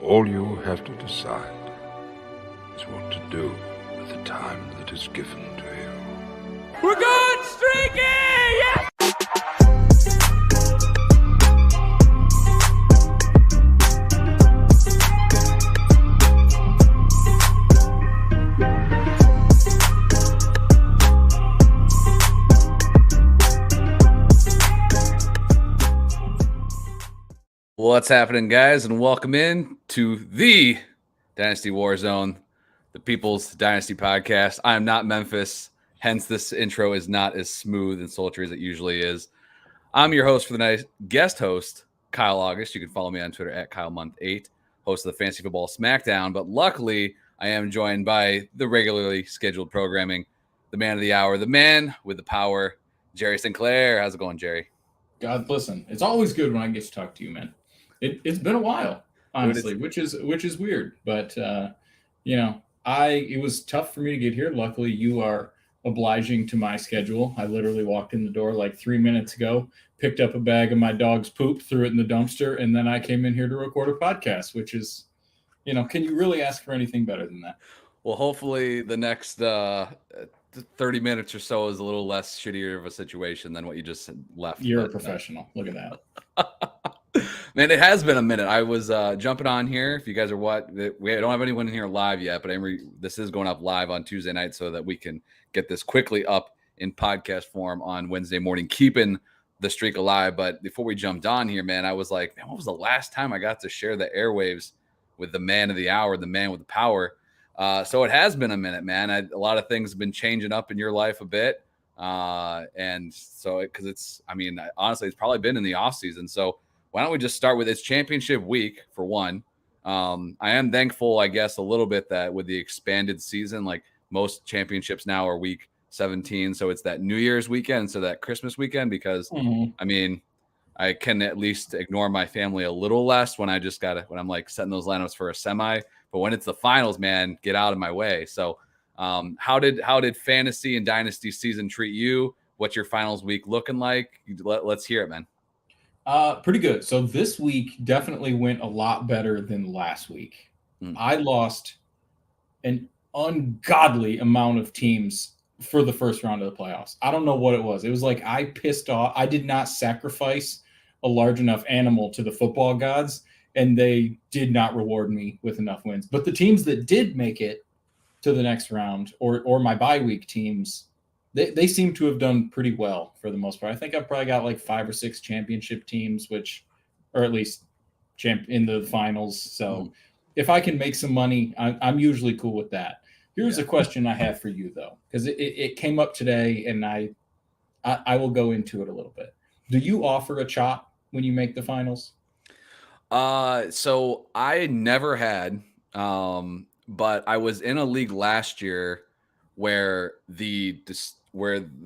All you have to decide is what to do with the time that is given to you. We're going streaky! Yes! What's happening, guys, and welcome in to the Dynasty WarZone, the People's Dynasty podcast. I am not Memphis, hence this intro is not as smooth and sultry as it usually is. I'm your host for the night, guest host, Kyle August. You can follow me on Twitter at KyleMonth8, host of the Fantasy Football Smackdown. But luckily, I am joined by the regularly scheduled programming, the man of the hour, the man with the power, Jerry Sinclair. How's it going, Jerry? God, listen, it's always good when I get to talk to you, man. It's been a while, honestly, which is weird, but it was tough for me to get here. Luckily, you are obliging to my schedule. I literally walked in the door like 3 minutes ago, picked up a bag of my dog's poop, threw it in the dumpster, and then I came in here to record a podcast, which is, can you really ask for anything better than that? Well, hopefully the next 30 minutes or so is a little less shittier of a situation than what you just left. You're a professional. Look at that. Man, it has been a minute. I was jumping on here. If you guys are we don't have anyone in here live yet, but this is going up live on Tuesday night so that we can get this quickly up in podcast form on Wednesday morning, keeping the streak alive. But before we jumped on here, man, I was like, man, what was the last time I got to share the airwaves with the man of the hour, the man with the power? So it has been a minute, man. A lot of things have been changing up in your life a bit. And so honestly, it's probably been in the off season. So why don't we just start with its championship week for one? I am thankful, I guess, a little bit that with the expanded season, like most championships now are week 17. So it's that New Year's weekend, so that Christmas weekend, because I can at least ignore my family a little less when I'm like setting those lineups for a semi. But when it's the finals, man, get out of my way. So how did fantasy and dynasty season treat you? What's your finals week looking like? Let's hear it, man. Pretty good. So this week definitely went a lot better than last week. I lost an ungodly amount of teams for the first round of the playoffs. I don't know what it was. It was like I pissed off. I did not sacrifice a large enough animal to the football gods, and they did not reward me with enough wins. But the teams that did make it to the next round, or my bye week teams, they seem to have done pretty well for the most part. I think I've probably got like 5 or 6 championship teams, or at least in the finals. So if I can make some money, I'm usually cool with that. Here's a question I have for you, though, because it came up today, and I will go into it a little bit. Do you offer a chop when you make the finals? So I never had, but I was in a league last year where the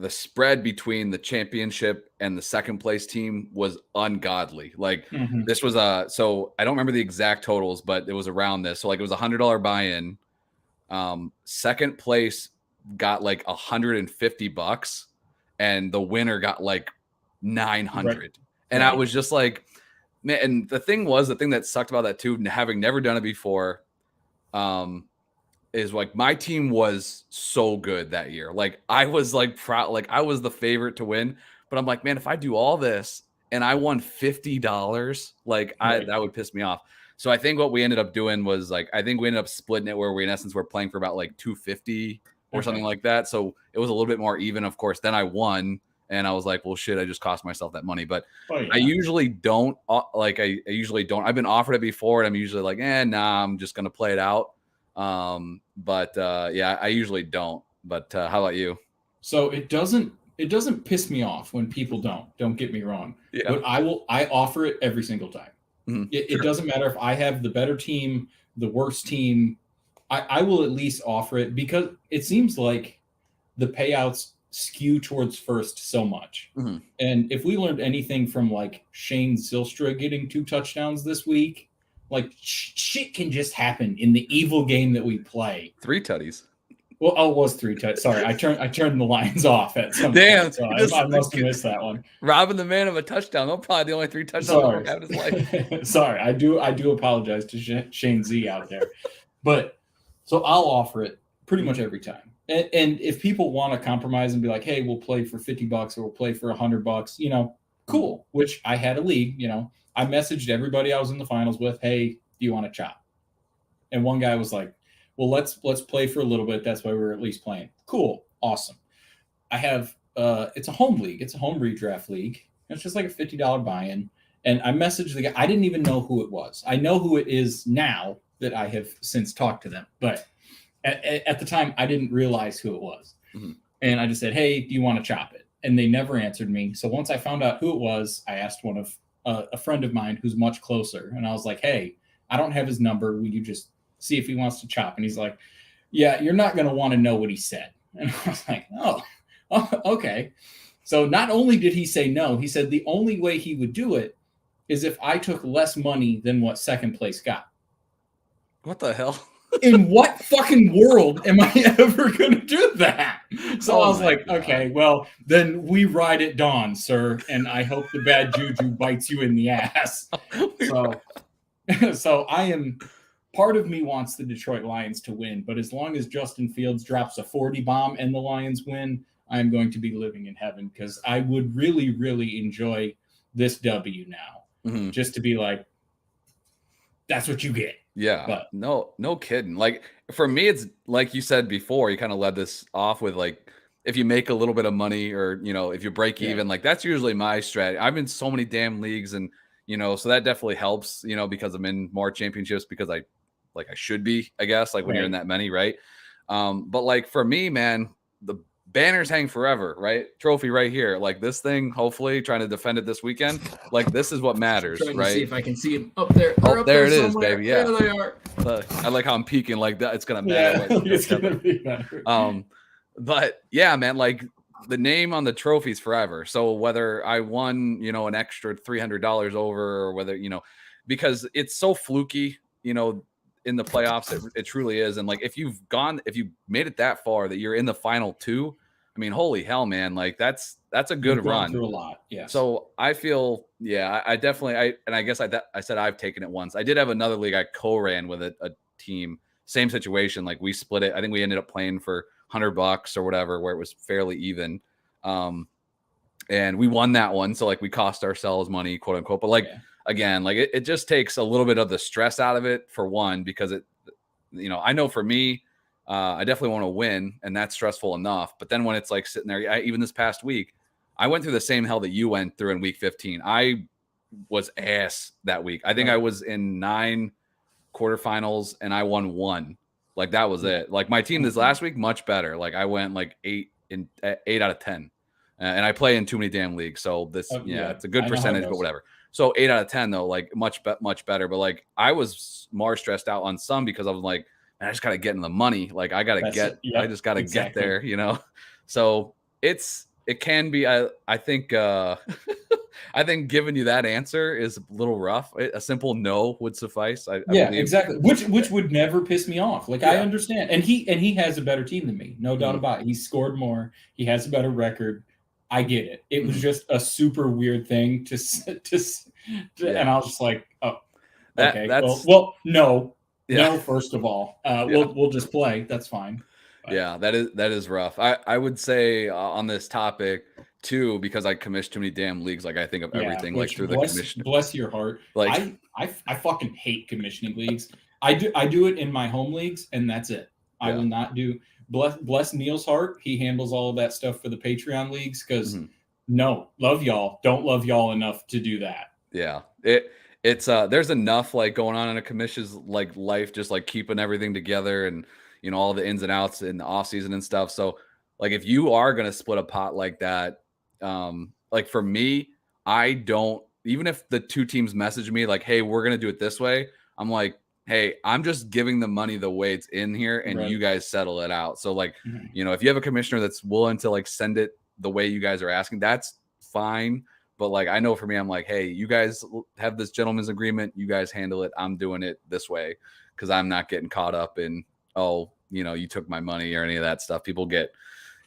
spread between the championship and the second place team was ungodly. Like this was so I don't remember the exact totals, but it was around this. So like it was $100 buy-in. Second place got like $150 and the winner got like 900. Right. And I was just like, man, and the thing that sucked about that too, having never done it before, is like my team was so good that year. Like I was like proud, like I was the favorite to win, but I'm like, man, if I do all this and I won $50, like that would piss me off. So I think what we ended up doing was we ended up splitting it where we in essence were playing for about like 250 or something like that. So it was a little bit more even, of course. Then I won and I was like, well, shit, I just cost myself that money. But I usually don't I usually don't. I've been offered it before and I'm usually like, nah, I'm just going to play it out. I usually don't. But how about you? So it doesn't piss me off when people don't get me wrong. Yeah. But I offer it every single time. It doesn't matter if I have the better team, the worst team. I will at least offer it because it seems like the payouts skew towards first so much. And if we learned anything from like Shane Zylstra getting 2 touchdowns this week, like shit can just happen in the evil game that we play. 3 tutties. Well, it was 3 touchdowns. Sorry, I turned the Lions off at some Damn, point, so I must have missed that one. Robbing the man of a touchdown. They're probably the only 3 touchdowns Sorry. he'll have in his life. Sorry, I do apologize to Shane Z out there, but so I'll offer it pretty much every time. And if people want to compromise and be like, hey, we'll play for $50 or we'll play for $100, cool. Which I had a league, I messaged everybody I was in the finals with, hey, do you want to chop? And one guy was like, well, let's play for a little bit. That's why we're at least playing. Cool. Awesome. I have it's a home league. It's a home redraft league. It's just like a $50 buy-in. And I messaged the guy. I didn't even know who it was. I know who it is now that I have since talked to them. But at the time, I didn't realize who it was. Mm-hmm. And I just said, hey, do you want to chop it? And they never answered me. So once I found out who it was, I asked one of a friend of mine who's much closer. And I was like, hey, I don't have his number. Will you just see if he wants to chop? And he's like, yeah, you're not going to want to know what he said. And I was like, oh, okay. So not only did he say no, he said the only way he would do it is if I took less money than what second place got. What the hell? In what fucking world am I ever going to do that? So I was like, God. Okay, well, then we ride at dawn, sir. And I hope the bad juju bites you in the ass. So I am, part of me wants the Detroit Lions to win, but as long as Justin Fields drops a 40 bomb and the Lions win, I'm going to be living in heaven because I would really, really enjoy this W now. Just to be like, that's what you get. Yeah, but no kidding. Like for me, it's like you said before, you kind of led this off with like, if you make a little bit of money or, if you break even, like that's usually my strategy. I'm in so many damn leagues and, so that definitely helps, because I'm in more championships because I should be, I guess, like when you're in that many, right? But like for me, man, the banners hang forever, right? Trophy right here. Like this thing, hopefully trying to defend it this weekend. Like this is what matters, right? To see if I can see them up there. Oh, there it is, baby. Yeah. There they are. I like how I'm peeking like that. It's going to matter. Yeah, it's going to be better. But yeah, man, like the name on the trophy's forever. So whether I won, an extra $300 over or whether, because it's so fluky, in the playoffs, it truly is. And like, if you made it that far that you're in the final 2, I mean, holy hell, man, like that's a good run. Through a lot. Yes. So I feel, I definitely, and I guess I said I've taken it once. I did have another league I co-ran with a team, same situation. Like we split it. I think we ended up playing for $100 or whatever, where it was fairly even. And we won that one. So like we cost ourselves money, quote unquote, but like, again, like it just takes a little bit of the stress out of it for one, because it, I know for me, I definitely want to win and that's stressful enough. But then when it's like sitting there, even this past week, I went through the same hell that you went through in week 15. I was ass that week. I think I was in 9 quarterfinals and I won 1. Like that was it. Like my team this last week, much better. Like I went like 8 out of 10. And I play in too many damn leagues. So this, it's a good percentage, but whatever. So 8 out of 10 though, like much better. But like I was more stressed out on some because I was like, man, I just got to get in the money. Like I got to I just got to get there, So it can be, I think, I think giving you that answer is a little rough. A simple no would suffice. I believe. Exactly. Which would never piss me off. Like I understand. And he has a better team than me. No doubt about it. He scored more. He has a better record. I get it. It was just a super weird thing to and I was just like, oh, okay. No. First of all, we'll just play. That's fine. But. Yeah, that is rough. I would say on this topic too, because I commission too many damn leagues. Like I think of everything like through the commission. Bless your heart. Like I fucking hate commissioning leagues. I do it in my home leagues, and that's it. I will not do. Bless Neil's heart. He handles all of that stuff for the Patreon leagues because no, love y'all. Don't love y'all enough to do that. Yeah, it's there's enough like going on in a commission's like life, just like keeping everything together and all the ins and outs in the off season and stuff. So like if you are gonna split a pot like that, like for me, I don't, even if the 2 teams message me like, hey, we're gonna do it this way, I'm like, hey, I'm just giving the money the way it's in here and you guys settle it out. So like, if you have a commissioner that's willing to like send it the way you guys are asking, that's fine. But like, I know for me, I'm like, hey, you guys have this gentleman's agreement. You guys handle it. I'm doing it this way because I'm not getting caught up in, you took my money or any of that stuff. People get,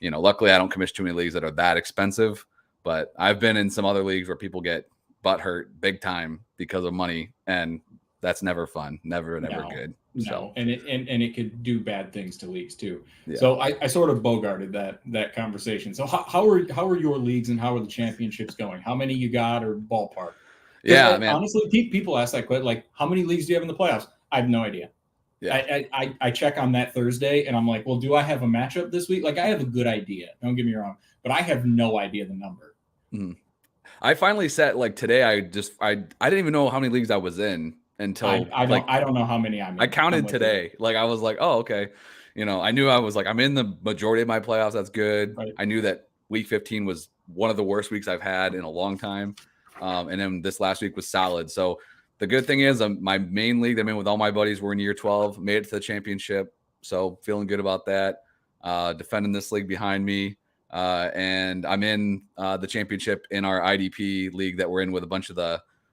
luckily I don't commission too many leagues that are that expensive, but I've been in some other leagues where people get butt hurt big time because of money, and that's never fun. Never good. No, so. and it could do bad things to leagues too. Yeah. So I sort of bogarted that conversation. So how are your leagues and how are the championships going? How many you got, or ballpark? Yeah, man. Honestly, people ask that question, like, how many leagues do you have in the playoffs? I have no idea. Yeah. I check on that Thursday and I'm like, well, do I have a matchup this week? Like, I have a good idea. Don't get me wrong, but I have no idea the number. Mm-hmm. I finally set, like, today. I didn't even know how many leagues I was in until I don't know how many I'm in. I counted today. Like, I was like, oh, okay. I knew I was like, I'm in the majority of my playoffs. That's good. Right. I knew that week 15 was one of the worst weeks I've had in a long time. And then this last week was solid. So the good thing is my main league I'm in with all my buddies, we're in year 12, made it to the championship. So feeling good about that. Defending this league behind me. And I'm in the championship in our IDP league that we're in with a bunch of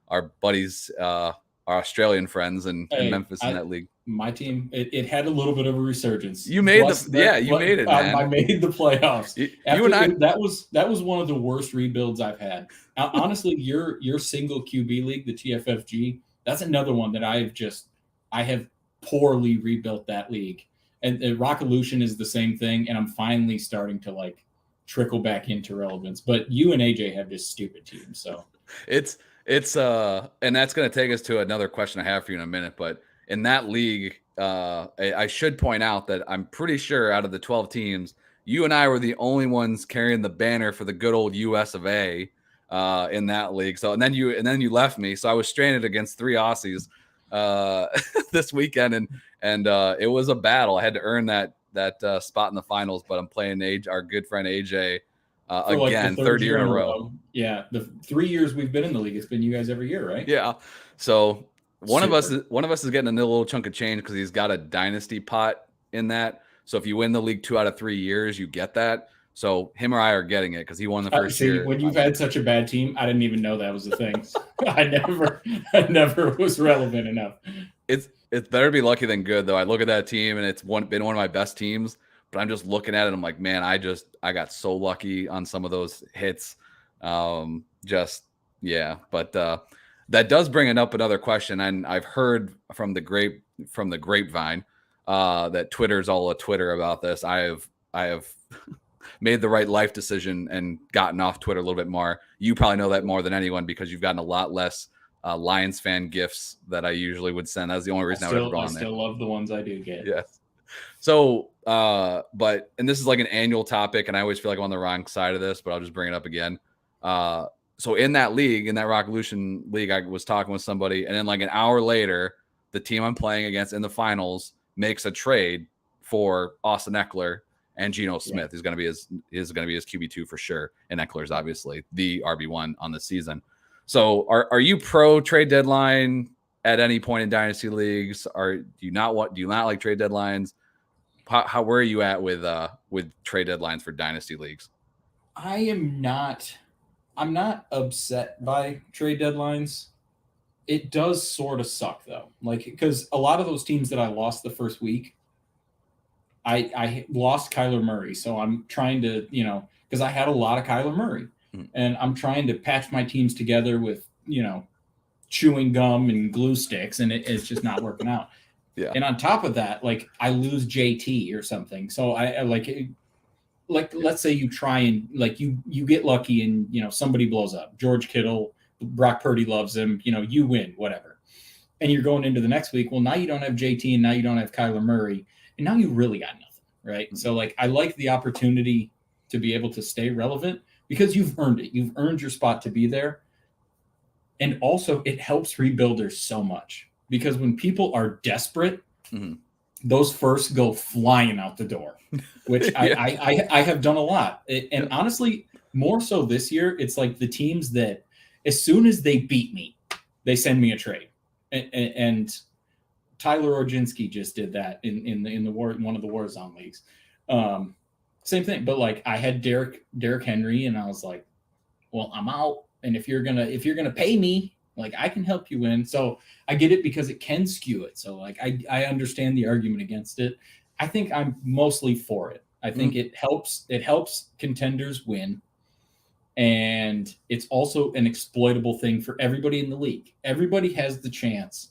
our buddies, our Australian friends in Memphis in that league. My team, it had a little bit of a resurgence. You made you made it, man. I made the playoffs. You and I, that was one of the worst rebuilds I've had. Honestly, your single QB league, the TFFG, that's another one that I have poorly rebuilt that league. And Rockolution is the same thing, and I'm finally starting to like trickle back into relevance. But you and AJ have just stupid teams, so it's and that's going to take us to another question I have for you in a minute. But in that league, I should point out that I'm pretty sure out of the 12 teams, you and I were the only ones carrying the banner for the good old US of A in that league. So and then you left me, so I was stranded against 3 Aussies this weekend, and it was a battle. I had to earn that spot in the finals, but I'm playing our good friend AJ again, like third year in a row. Yeah, the 3 years we've been in the league, it's been you guys every year, right? Yeah. So one of us is getting a little chunk of change because he's got a dynasty pot in that. So if you win the league 2 out of 3 years, you get that. So him or I are getting it because he won the first year. When you've had such a bad team, I didn't even know that was a thing. I never was relevant enough. It's better to be lucky than good, though. I look at that team and it's been one of my best teams. But I'm just looking at it. I'm like, man, I got so lucky on some of those hits. But that does bring up another question. And I've heard from the grapevine that Twitter's all a Twitter about this. I have made the right life decision and gotten off Twitter a little bit more. You probably know that more than anyone because you've gotten a lot less Lions fan gifts that I usually would send. That's the only reason I would ever go on there. I still love the ones I do get. Yes. So, and this is like an annual topic, and I always feel like I'm on the wrong side of this, but I'll just bring it up again. So in that league, in that Rockolution league, I was talking with somebody, and then like an hour later, the team I'm playing against in the finals makes a trade for Austin Eckler and Geno Smith, who's going to be his QB2 for sure, and Eckler's obviously the RB1 on the season. So, are you pro trade deadline at any point in dynasty leagues? Or do you not like trade deadlines? Where are you at with trade deadlines for dynasty leagues? I'm not upset by trade deadlines. It does sort of suck though. Like, because a lot of those teams that I lost the first week, I lost Kyler Murray. So I'm trying to, because I had a lot of Kyler Murray and I'm trying to patch my teams together with, chewing gum and glue sticks, and it's just not working out. Yeah. And on top of that, like, I lose JT or something. So I like let's say you try and like you get lucky and somebody blows up. George Kittle, Brock Purdy loves him, you win, whatever. And you're going into the next week. Well, now you don't have JT and now you don't have Kyler Murray, and now you really got nothing, right? Mm-hmm. So like I like the opportunity to be able to stay relevant because you've earned it. You've earned your spot to be there. And also it helps rebuilders so much because when people are desperate, those firsts go flying out the door, which I have done a lot. And honestly, more so this year, it's like the teams that as soon as they beat me, they send me a trade. And Tyler Orginski just did that in one of the WarZone leagues. Same thing, but like I had Derrick Henry, and I was like, well, I'm out. And if you're gonna pay me, like I can help you win. So I get it because it can skew it. So like I understand the argument against it. I think I'm mostly for it. I think it helps contenders win. And it's also an exploitable thing for everybody in the league. Everybody has the chance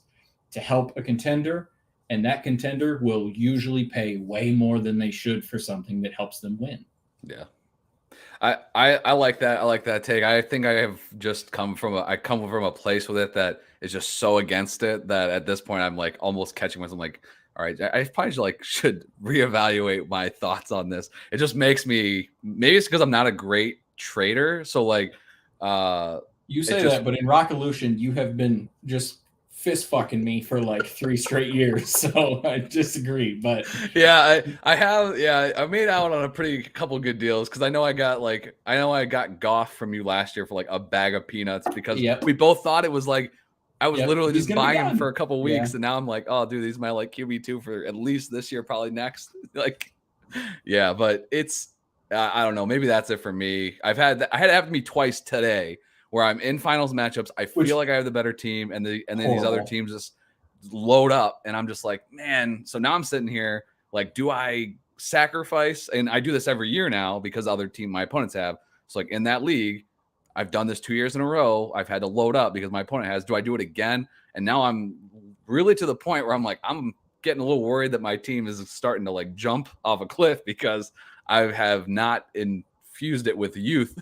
to help a contender, and that contender will usually pay way more than they should for something that helps them win. Yeah. I like that. I like that take. I think I have just come from a place with it that is just so against it that at this point I'm like almost catching myself. I'm like, all right, I probably should reevaluate my thoughts on this. It just makes me, maybe it's because I'm not a great trader. So like, you say that, but in Rockolution, you have been just fist fucking me for like 3 straight years. So I disagree, but yeah, I have. Yeah, I made out on a couple good deals because I know I got Goff from you last year for like a bag of peanuts because we both thought it was like I was literally just buying him for a couple weeks, and now I'm like, oh, dude, these might like QB2 for at least this year, probably next. Like, yeah, but it's I don't know. Maybe that's it for me. I had it happen to me twice today where I'm in finals matchups. I feel like I have the better team, and then these other teams just load up, and I'm just like, man. So now I'm sitting here like, do I sacrifice? And I do this every year now because my opponents have. So like in that league, I've done this 2 years in a row. I've had to load up because my opponent has. Do I do it again? And now I'm really to the point where I'm like, I'm getting a little worried that my team is starting to like jump off a cliff because I have not infused it with youth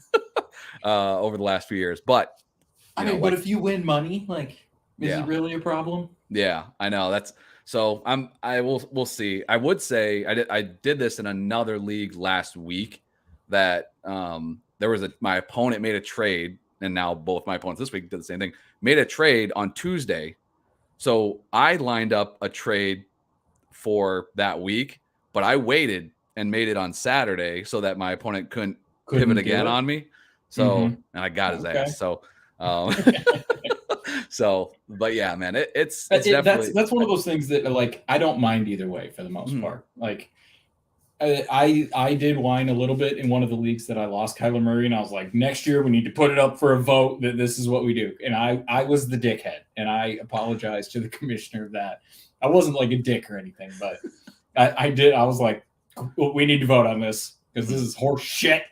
over the last few years. But but if you win money, like, is it really a problem? Yeah, I know. We'll see. I would say I did this in another league last week that my opponent made a trade, and now both my opponents this week did the same thing. Made a trade on Tuesday. So I lined up a trade for that week, but I waited and made it on Saturday so that my opponent couldn't pivot again on me. So, and I got his ass. So, but yeah, man, it's definitely that's one of those things that like I don't mind either way for the most part. Like I did whine a little bit in one of the leagues that I lost Kyler Murray, and I was like, next year we need to put it up for a vote that this is what we do. And I was the dickhead, and I apologized to the commissioner of that. I wasn't like a dick or anything, but I did. I was like, we need to vote on this because this is horse shit.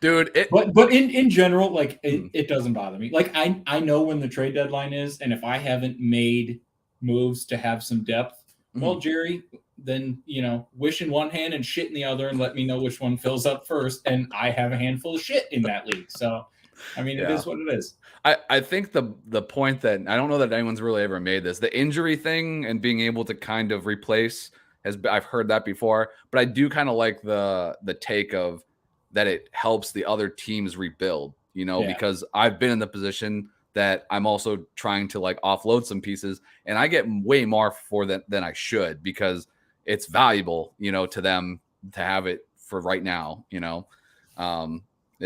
Dude, but in general, like it doesn't bother me. Like I know when the trade deadline is, and if I haven't made moves to have some depth, well, Jerry, then wish in one hand and shit in the other, and let me know which one fills up first. And I have a handful of shit in that league, so I mean, it is what it is. I think the point that I don't know that anyone's really ever made this, the injury thing and being able to kind of replace I've heard that before, but I do kind of like the take of that it helps the other teams rebuild, because I've been in the position that I'm also trying to like offload some pieces, and I get way more for that than I should because it's valuable, to them to have it for right now,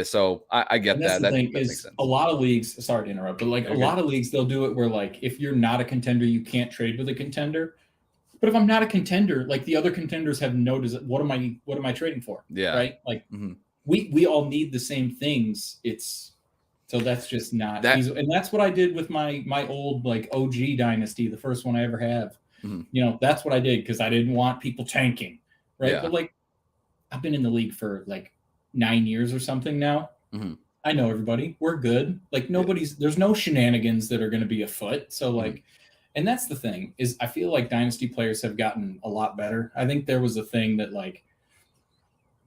So I get that. That makes sense. A lot of leagues, sorry to interrupt, but like a lot of leagues, they'll do it where like if you're not a contender, you can't trade with a contender. But if I'm not a contender, like the other contenders have noticed, what am I trading for? Yeah. Right. Like we all need the same things. So that's just not easy. And that's what I did with my old like OG Dynasty, the first one I ever have. That's what I did because I didn't want people tanking. Right. Yeah. But like I've been in the league for like 9 years or something now. I know everybody. We're good. Like there's no shenanigans that are going to be afoot. So like, and that's the thing is I feel like Dynasty players have gotten a lot better. I think there was a thing that like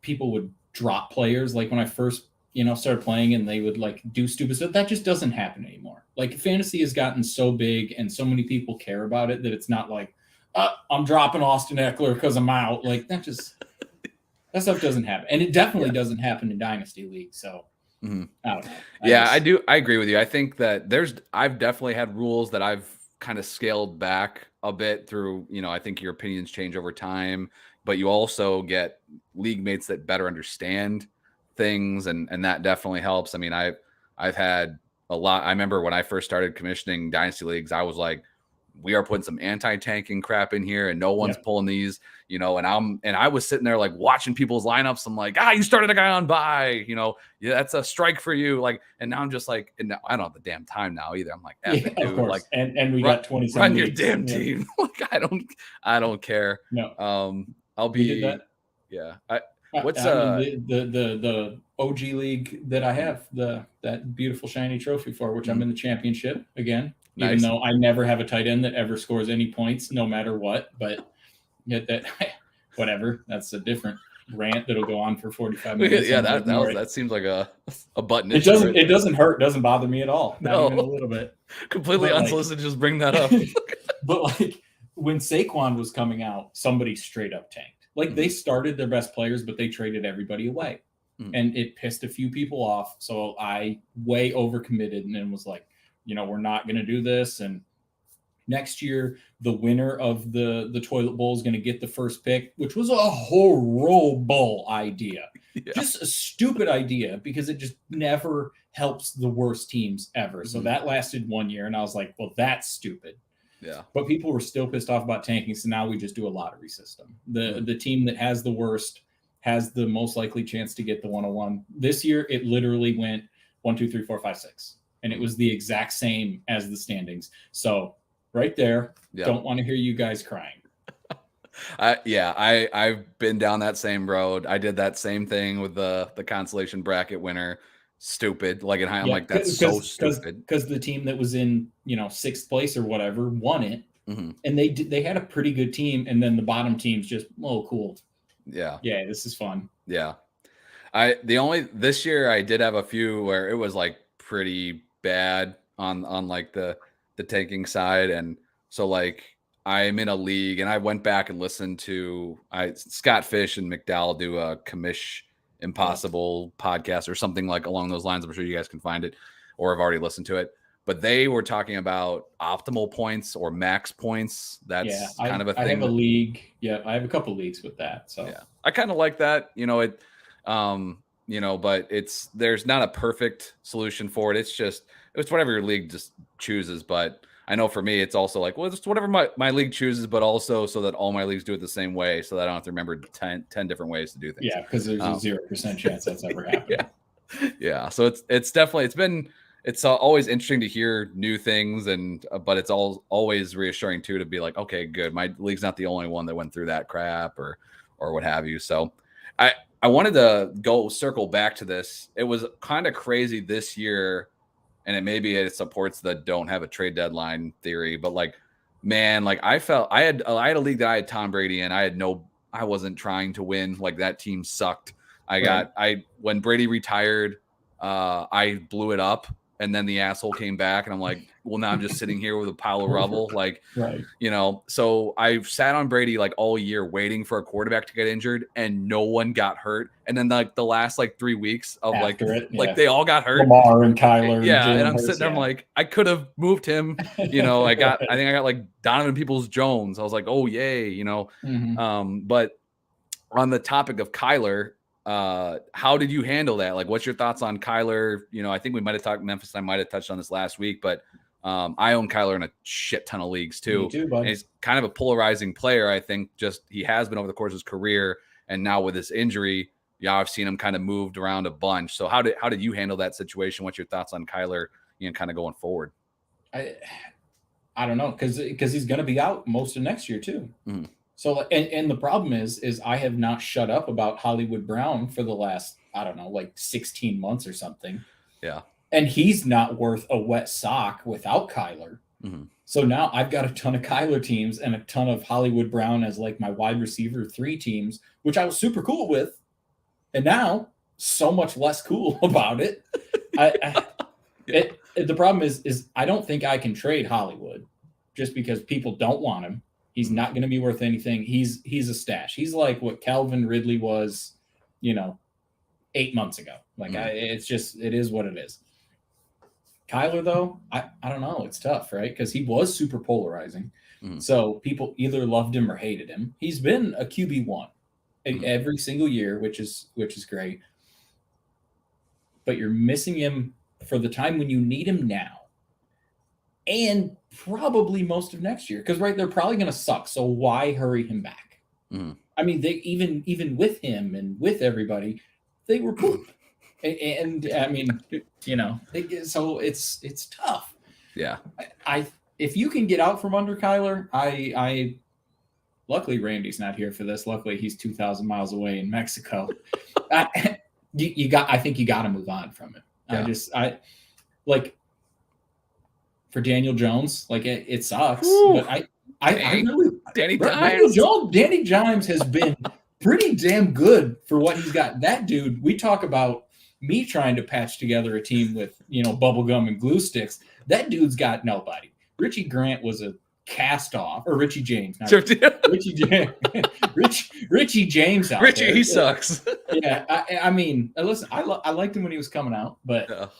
people would drop players. Like when I first, started playing and they would like do stupid stuff. That just doesn't happen anymore. Like fantasy has gotten so big and so many people care about it that it's not like, I'm dropping Austin Eckler because I'm out. Like that stuff doesn't happen. And it definitely doesn't happen in Dynasty League. So I don't know. I agree with you. I think that I've definitely had rules that I've kind of scaled back a bit through, I think your opinions change over time, but you also get league mates that better understand things. And that definitely helps. I mean, I've had a lot. I remember when I first started commissioning Dynasty leagues, I was like we are putting some anti-tanking crap in here and no one's pulling these, and I was sitting there like watching people's lineups. I'm like, you started a guy on bye, that's a strike for you. Like, and now I'm just like, and now I don't have the damn time now either. I'm like, dude, of course. Like, and we got 20 run your damn team. Like, I don't care. No. I'll be, did that. Yeah. The OG league that I have that beautiful shiny trophy for, which I'm in the championship again, even though I never have a tight end that ever scores any points, no matter what. But whatever. That's a different rant that'll go on for 45 minutes. Yeah, that seems like a button. It doesn't hurt. Doesn't bother me at all. Not even a little bit. Completely unsolicited. Just bring that up. But like when Saquon was coming out, somebody straight up tanked. Like they started their best players, but they traded everybody away. And it pissed a few people off. So I way overcommitted and then was like, we're not going to do this. And next year, the winner of the toilet bowl is going to get the first pick, which was a horrible idea. Yeah. Just a stupid idea because it just never helps the worst teams ever. So that lasted 1 year. And I was like, well, that's stupid. Yeah. But people were still pissed off about tanking. So now we just do a lottery system. The team that has the worst has the most likely chance to get the 101. This year, it literally went 1, 2, 3, 4, 5, 6. And it was the exact same as the standings. So right there, don't want to hear you guys crying. I've been down that same road. I did that same thing with the consolation bracket winner. Stupid. Like in high, I'm like, that's so stupid. Because the team that was in, 6th place or whatever won it. And they had a pretty good team. And then the bottom teams just, cool. Yeah, this is fun. Yeah. This year I did have a few where it was like pretty bad on like the tanking side. And so like I'm in a league and I went back and listened to Scott Fish and McDowell do a commish impossible podcast or something like along those lines. I'm sure you guys can find it or have already listened to it, but they were talking about optimal points or max points. That's kind of a thing. I have a league. Yeah. I have a couple leagues with that. So yeah, I kind of like that, but there's not a perfect solution for it. It's whatever your league just chooses. But I know for me, it's also like, well, it's whatever my league chooses, but also so that all my leagues do it the same way so that I don't have to remember 10 different ways to do things. Yeah, because there's a 0% chance that's ever happened. Yeah. So it's definitely, it's always interesting to hear new things, but it's always reassuring too, to be like, okay, good. My league's not the only one that went through that crap or what have you. So I wanted to circle back to this. It was kind of crazy this year. And it supports the don't have a trade deadline theory, but like, man, like I had a league that I had Tom Brady in. I wasn't trying to win. Like that team sucked. When Brady retired, I blew it up, and then the asshole came back, and I'm like, well, now I'm just sitting here with a pile of rubble, like, So I've sat on Brady like all year waiting for a quarterback to get injured, and no one got hurt. And then like the last like 3 weeks of they all got hurt. Lamar and Kyler. Yeah, and I'm sitting there, I'm like, I could have moved him. I think I got like Donovan Peoples-Jones. I was like, oh yay, But on the topic of Kyler, how did you handle that? Like, what's your thoughts on Kyler? I think we might have talked Memphis. I might have touched on this last week, but I own Kyler in a shit ton of leagues too. Me too, bud. He's kind of a polarizing player. I think he has been over the course of his career, and now with this injury, I've seen him kind of moved around a bunch. So how did you handle that situation? What's your thoughts on Kyler, kind of going forward? I don't know, because he's going to be out most of next year too. Mm-hmm. So, and the problem is I have not shut up about Hollywood Brown for the last, I don't know, like 16 months or something. Yeah. And he's not worth a wet sock without Kyler. Mm-hmm. So now I've got a ton of Kyler teams and a ton of Hollywood Brown as like my wide receiver 3 teams, which I was super cool with. And now so much less cool about it. The problem is I don't think I can trade Hollywood just because people don't want him. He's not going to be worth anything. He's a stash. He's like what Calvin Ridley was, 8 months ago. Like it is what it is. Kyler though, I don't know. It's tough, right? Because he was super polarizing. Mm-hmm. So people either loved him or hated him. He's been a QB1 every single year, which is great. But you're missing him for the time when you need him now. And probably most of next year because they're probably going to suck. So why hurry him back? I mean, they even with him and with everybody, they were poop. And I mean, so it's tough. Yeah. If you can get out from under Kyler, I luckily Randy's not here for this. Luckily he's 2,000 miles away in Mexico. I think you got to move on from him. Yeah. I like for Daniel Jones, like it sucks, but I really Danny Dimes has been pretty damn good for what he's got. That dude, we talk about me trying to patch together a team with, bubble gum and glue sticks. That dude's got nobody. Richie Grant was a cast off, or Richie James. Not Richie James. Richie James out Richie, there. he sucks. Yeah, I mean, listen, I liked him when he was coming out, but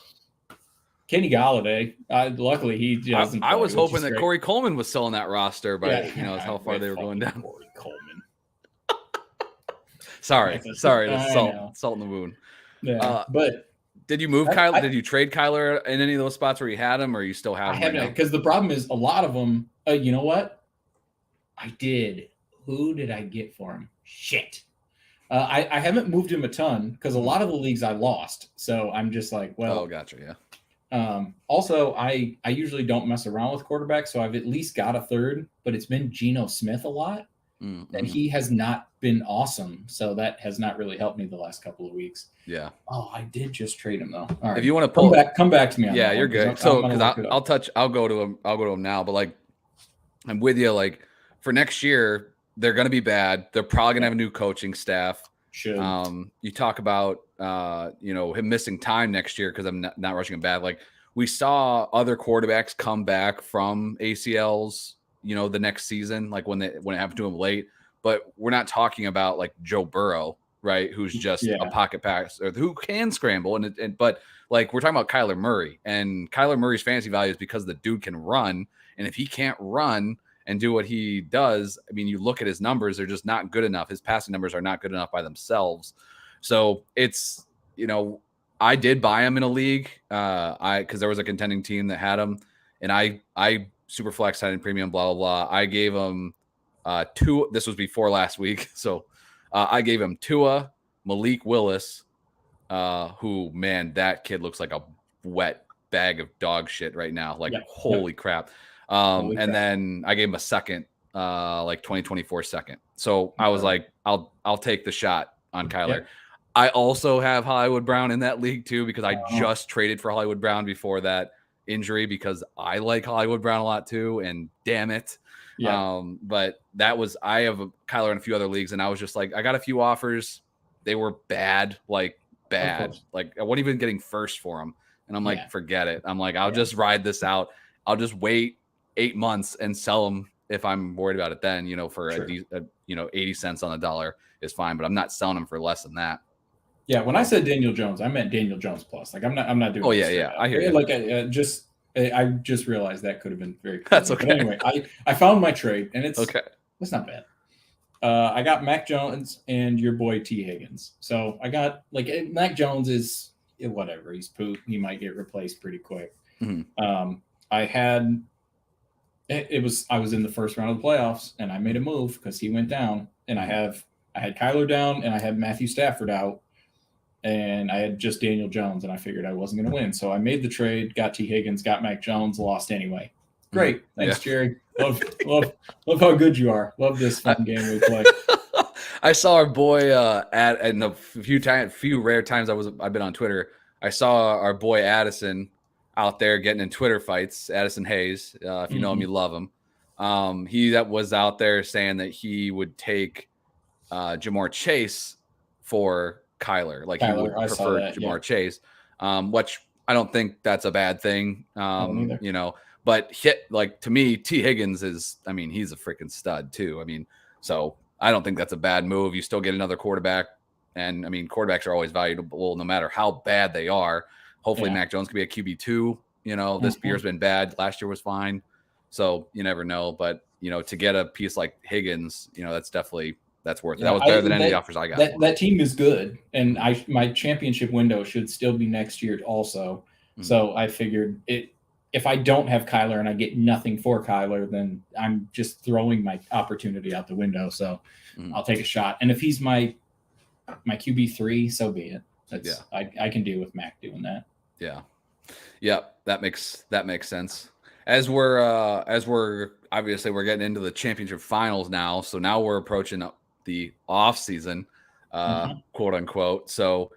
Kenny Galladay, luckily he doesn't. I was hoping that Corey Coleman was still on that roster, but how far they were going down. Corey Coleman. Sorry, salt in the wound. Yeah, but did you move Kyler? Did you trade Kyler in any of those spots where you had him, or you still have him? I haven't, because the problem is a lot of them. You know what? I did. Who did I get for him? Shit. I haven't moved him a ton because a lot of the leagues I lost. So I'm just like, well. Oh, gotcha. Yeah. Also, I usually don't mess around with quarterbacks, so I've at least got a third, but it's been Geno Smith a lot, and he has not been awesome. So that has not really helped me the last couple of weeks. Yeah. Oh, I did just trade him though. All right. If you want to pull come back to me. Yeah, you're good. So because I'll go to him now, but like I'm with you. Like for next year, they're going to be bad. They're probably going to have a new coaching staff. Should. You talk about him missing time next year because I'm not rushing him back. Like we saw other quarterbacks come back from ACLs, the next season, like when it happened to him late. But we're not talking about like Joe Burrow, right? Who's just a pocket pass or who can scramble, but like we're talking about Kyler Murray, and Kyler Murray's fantasy value is because the dude can run, and if he can't run and do what he does, I mean, you look at his numbers, they're just not good enough. His passing numbers are not good enough by themselves. So it's, I did buy him in a league because there was a contending team that had him, and I super flex had in premium, blah, blah, blah. I gave him two. This was before last week. So I gave him Tua, Malik Willis, who, man, that kid looks like a wet bag of dog shit right now. Like, holy crap. And then I gave him a second, like 2024 second. So I was like, I'll take the shot on Kyler. Yeah. I also have Hollywood Brown in that league too, because I just traded for Hollywood Brown before that injury because I like Hollywood Brown a lot too. And damn it. Yeah. But I have a Kyler in a few other leagues, and I was just like, I got a few offers. They were bad. Like I wasn't even getting first for them. And I'm like, forget it. I'm like, I'll just ride this out. I'll just wait 8 months and sell them if I'm worried about it then, for 80 cents on the dollar is fine, but I'm not selling them for less than that. Yeah. When I said Daniel Jones, I meant Daniel Jones plus. Like I'm not doing. Oh yeah. I hear you. Like I just realized that could have been very cool. That's okay. But anyway, I found my trade, and it's okay. It's not bad. I got Mac Jones and your boy T Higgins. So I got Mac Jones is whatever. He's poop. He might get replaced pretty quick. Mm-hmm. I was in the first round of the playoffs, and I made a move because he went down, and I had Kyler down, and I had Matthew Stafford out, and I had just Daniel Jones, and I figured I wasn't going to win. So I made the trade, got T Higgins, got Mac Jones, lost anyway. Great. Thanks, Jerry. Love how good you are. Love this fun game we play. I saw our boy and a few rare times I've been on Twitter. I saw our boy Addison out there getting in Twitter fights. Addison Hayes, if you know him, you love him. He that was out there saying that he would take Jamar Chase for Kyler. Like he would prefer Jamar Chase, which I don't think that's a bad thing. But to me, T Higgins he's a freaking stud too. So I don't think that's a bad move. You still get another quarterback, and quarterbacks are always valuable no matter how bad they are. Hopefully Mac Jones could be a QB2. This year's been bad. Last year was fine. So you never know. But, to get a piece like Higgins, that's worth it. That was better than any of the offers I got. That team is good. And my championship window should still be next year also. Mm-hmm. So I figured if I don't have Kyler and I get nothing for Kyler, then I'm just throwing my opportunity out the window. So I'll take a shot. And if he's my QB3, so be it. I can deal with Mac doing that. Yeah, that makes sense. As we're obviously we're getting into the championship finals now, so now we're approaching the off season, quote unquote. So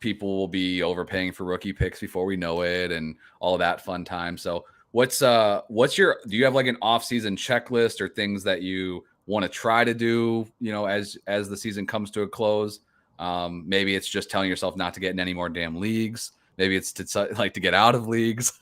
people will be overpaying for rookie picks before we know it, and all that fun time. So what's your, do you have like an off season checklist or things that you want to try to do, as the season comes to a close? Maybe it's just telling yourself not to get in any more damn leagues. Maybe it's to get out of leagues.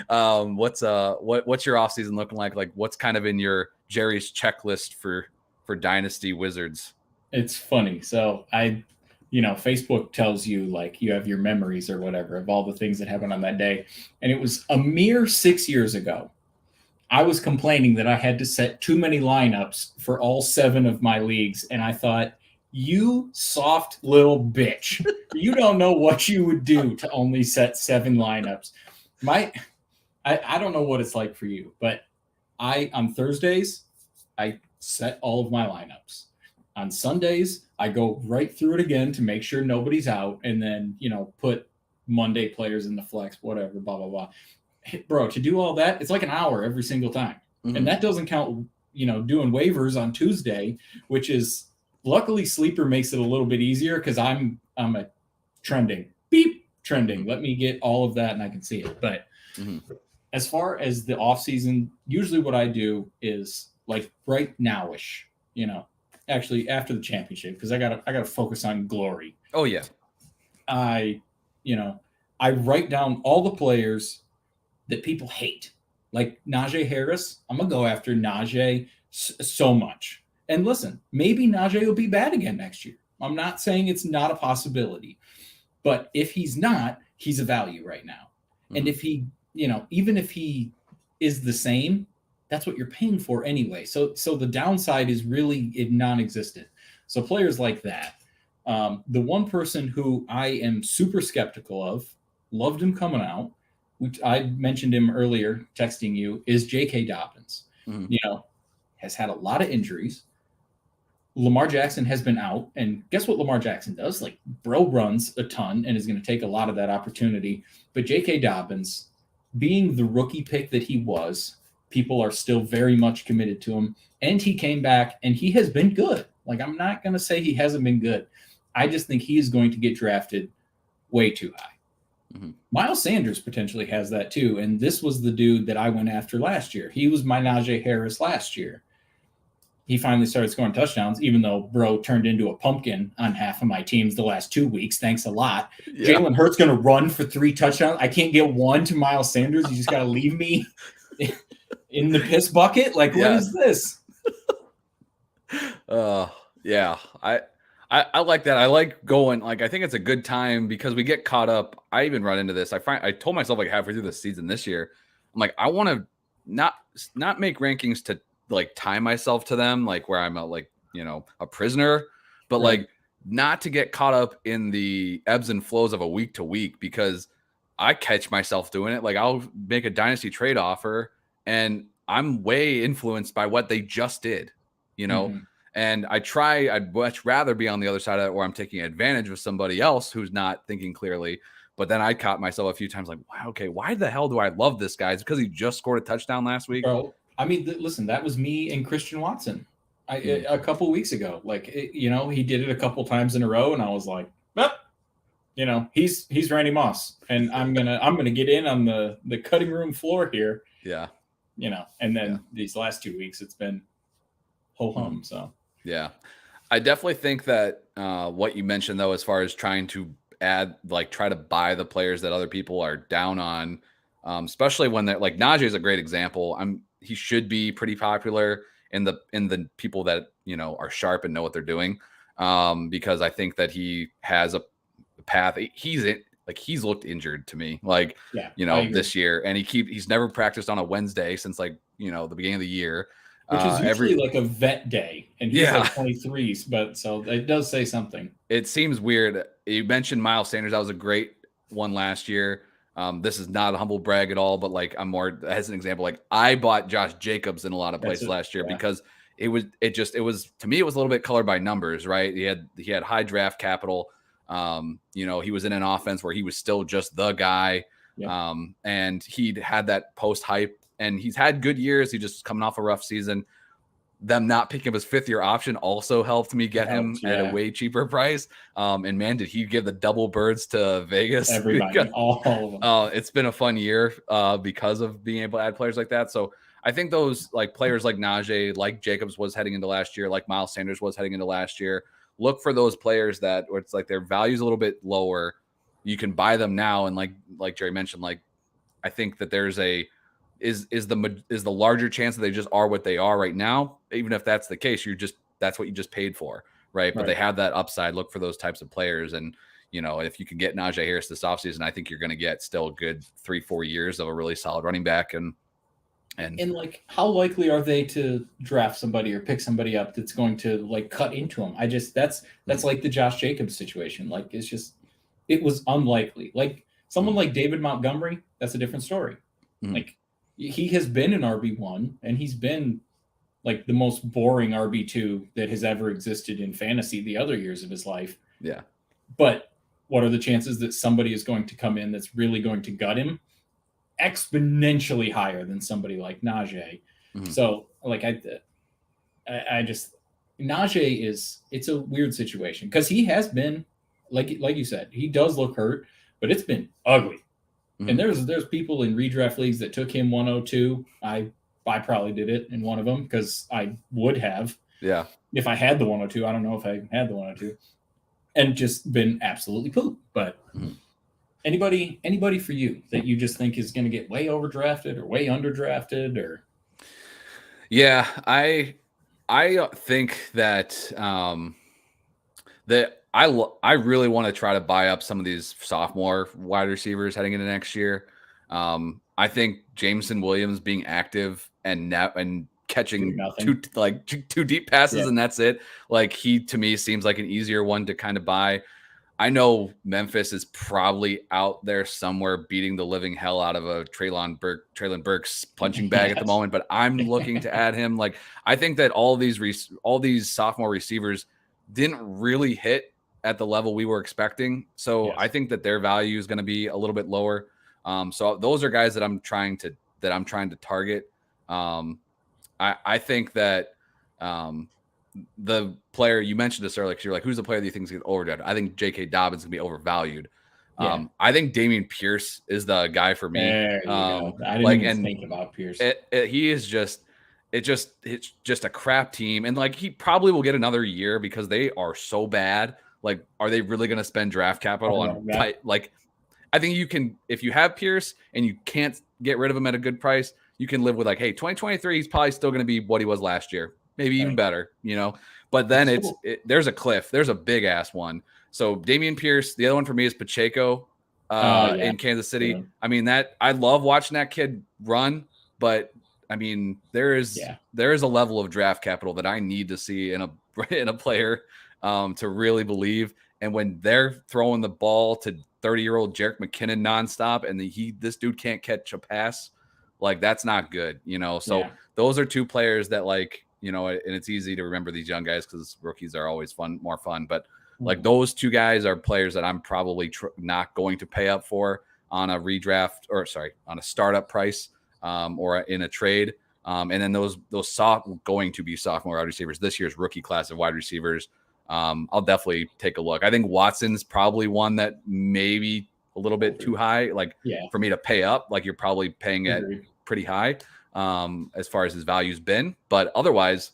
What's your off season looking like? Like what's kind of in your Jerry's checklist for Dynasty Wizards? It's funny. So Facebook tells you like you have your memories or whatever of all the things that happened on that day. And it was a mere 6 years ago. I was complaining that I had to set too many lineups for all 7 of my leagues. And I thought, you soft little bitch. You don't know what you would do to only set 7 lineups. I don't know what it's like for you, but on Thursdays, I set all of my lineups. On Sundays, I go right through it again to make sure nobody's out, and then, put Monday players in the flex, whatever, blah, blah, blah. Bro, to do all that, it's like an hour every single time. Mm-hmm. And that doesn't count, doing waivers on Tuesday, which is, luckily Sleeper makes it a little bit easier because I'm a trending. Let me get all of that and I can see it. But as far as the off season, usually what I do is like right now-ish, actually after the championship, because I gotta focus on glory. Oh yeah. I write down all the players that people hate. Like Najee Harris, I'm gonna go after Najee so much. And listen, maybe Najee will be bad again next year. I'm not saying it's not a possibility, but if he's not, he's a value right now. And if he, even if he is the same, that's what you're paying for anyway. So the downside is really non-existent. So players like that. The one person who I am super skeptical of, loved him coming out, which I mentioned him earlier, texting you, is J.K. Dobbins. Has had a lot of injuries. Lamar Jackson has been out, and guess what Lamar Jackson does? Like, bro runs a ton and is going to take a lot of that opportunity. But J.K. Dobbins, being the rookie pick that he was, people are still very much committed to him. And he came back, and he has been good. Like, I'm not going to say he hasn't been good. I just think he is going to get drafted way too high. Miles Sanders potentially has that too, and this was the dude that I went after last year. He was my Najee Harris last year. He finally started scoring touchdowns, even though bro turned into a pumpkin on half of my teams the last 2 weeks. Thanks a lot. Yeah. Jalen Hurts going to run for 3 touchdowns. I can't get one to Miles Sanders. You just got to leave me in the piss bucket. Like, what is this? Yeah. I like that. I like going, like, I think it's a good time because we get caught up. I even run into this. I told myself like halfway through the season this year, I'm like, I want to not make rankings to like tie myself to them, like where I'm a prisoner, but like not to get caught up in the ebbs and flows of a week to week, because I catch myself doing it. Like I'll make a dynasty trade offer and I'm way influenced by what they just did, and I'd much rather be on the other side of it where I'm taking advantage of somebody else who's not thinking clearly. But then I caught myself a few times like, wow, okay, why the hell do I love this guy? It's because he just scored a touchdown last week. Bro, I mean, listen, that was me and Christian Watson a couple weeks ago. Like, he did it a couple times in a row, and I was like, well, he's Randy Moss, and I'm gonna get in on the cutting room floor here. Yeah. And then these last 2 weeks, it's been ho hum. So. Yeah, I definitely think that what you mentioned, though, as far as trying to try to buy the players that other people are down on, especially when they're like Najee is a great example. He should be pretty popular in the people that, are sharp and know what they're doing, because I think that he has a path. He's looked injured to me, this year, and he's never practiced on a Wednesday since the beginning of the year. Which is usually like a vet day, and he's like 23s, but so it does say something. It seems weird. You mentioned Miles Sanders. That was a great one last year. This is not a humble brag at all, but like I'm more as an example, like I bought Josh Jacobs in a lot of places last year because it was to me, it was a little bit colored by numbers, right? He had high draft capital. You know, he was in an offense where he was still just the guy. Yep. And he'd had that post hype and he's had good years. He just coming off a rough season. Them not picking up his 5th-year option also helped me get him at a way cheaper price. And man, did he give the double birds to Vegas? Everybody, all of them. It's been a fun year because of being able to add players like that. So I think those like players like Najee, like Jacobs was heading into last year, like Miles Sanders was heading into last year. Look for those players that where it's like their value's a little bit lower. You can buy them now, and like Jerry mentioned, like I think that there's is the larger chance that they just are what they are right now. Even if that's the case, that's what you just paid for, right? But they have that upside. Look for those types of players, and you know if you can get Najee Harris this offseason, I think you're going to get still a good 3-4 years of a really solid running back. And like how likely are they to draft somebody or pick somebody up that's going to like cut into them? That's like the Josh Jacobs situation. Like it was unlikely. Like someone like David Montgomery, that's a different story. Like he has been an RB1 and he's been like the most boring RB2 that has ever existed in fantasy the other years of his life. Yeah. But what are the chances that somebody is going to come in that's really going to gut him? Exponentially higher than somebody like Najee. So like I just Najee it's a weird situation because he has been like you said, he does look hurt, but it's been ugly. And there's people in redraft leagues that took him 102. I probably did it in one of them because I would have. Yeah. If I had the 102, I don't know if I had the 102, and just been absolutely poop. But anybody for you that you just think is going to get way overdrafted or way underdrafted or? Yeah, I think that I really want to try to buy up some of these sophomore wide receivers heading into next year. I think Jameson Williams being active and catching two deep passes and that's it. Like he to me seems like an easier one to kind of buy. I know Memphis is probably out there somewhere beating the living hell out of a Traylon Burks punching bag at the moment, but I'm looking to add him. Like I think that all these sophomore receivers didn't really hit at the level we were expecting. So I think that their value is going to be a little bit lower. So those are guys that I'm trying to target. I think that the player you mentioned this earlier, because you're like, who's the player that you think is going to overdraft? I think J.K. Dobbins is going to be overvalued. I think Dameon Pierce is the guy for me. There you go. I didn't even think about Pierce. He is it's just a crap team. And like, he probably will get another year because they are so bad. Like, are they really going to spend draft capital on like, I think you can, if you have Pierce and you can't get rid of him at a good price, you can live with like, hey, 2023, he's probably still going to be what he was last year. Maybe even better, you know, but then there's a cliff. There's a big ass one. So Dameon Pierce, the other one for me is Pacheco in Kansas City. Yeah. I mean, I love watching that kid run, but I mean, there is a level of draft capital that I need to see in a player to really believe. And when they're throwing the ball to 30-year-old Jerick McKinnon nonstop, and this dude can't catch a pass, like that's not good, you know. So those are two players that, like, you know, and it's easy to remember these young guys because rookies are always more fun. But like those two guys are players that I'm probably not going to pay up for on a on a startup price or in a trade. And then those going to be sophomore wide receivers, this year's rookie class of wide receivers. I'll definitely take a look. I think Watson's probably one that maybe a little bit too high, like for me to pay up. Like you're probably paying it pretty high as far as his value's been. But otherwise,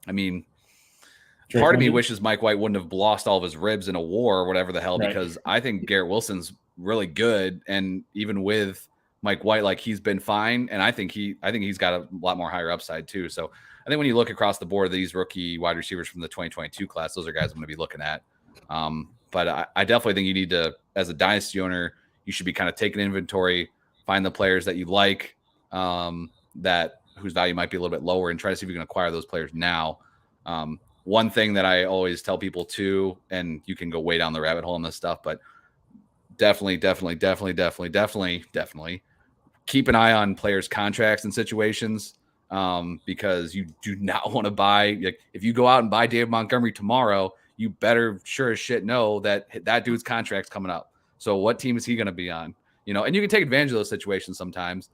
I mean, part of me wishes Mike White wouldn't have lost all of his ribs in a war or whatever the hell, because I think Garrett Wilson's really good. And even with Mike White, like he's been fine. And I think he's got a lot more higher upside too. So I think when you look across the board, these rookie wide receivers from the 2022 class, those are guys I'm going to be looking at. But I definitely think you need to, as a dynasty owner, you should be kind of taking inventory, find the players that you like, whose value might be a little bit lower, and try to see if you can acquire those players now. One thing that I always tell people too, and you can go way down the rabbit hole on this stuff, but definitely keep an eye on players' contracts and situations, because you do not want to buy. Like, if you go out and buy David Montgomery tomorrow, you better sure as shit know that dude's contract's coming up. So what team is he going to be on? And you can take advantage of those situations sometimes.